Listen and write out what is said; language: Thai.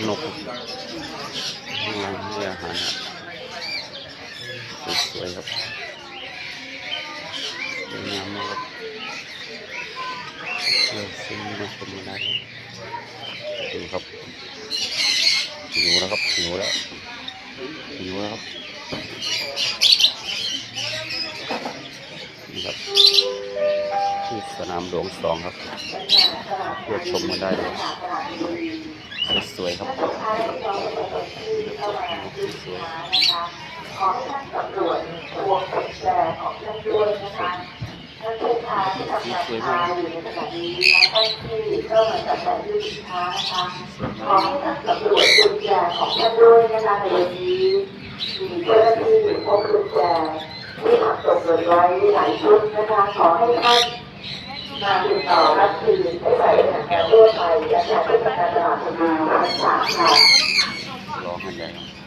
นกให้อาหารสวยๆครับสวยงามมากครับซึ่งมาชมกันได้ดูครับหิวแล้วครับหิวแล้วครับนี่ครับที่สนามหลวง2ครับเพื่อชมกันได้เลยสวยๆครับสวยขอให้ท่านตำรวจทวงกุญแจของท่านด้วยนะคะท่านผู้ค้าที่ทำการค้าอยู่ในขณะนี้และท่านที่เข้ามาจับจ่ายซื้อสินค้านะคะขอให้ท่านตำรวจกุญแจของท่านด้วยนะคะในวันนี้มีเจ้าหน้าที่พบกุญแจที่ทำตกหล่นไว้หลายชุดนะคะขอให้ท่านมาติดต่อรับคืนได้ใส่ในแถวทั่วไปและแถวที่ประกันตลาดสมุทรสาครค่ะ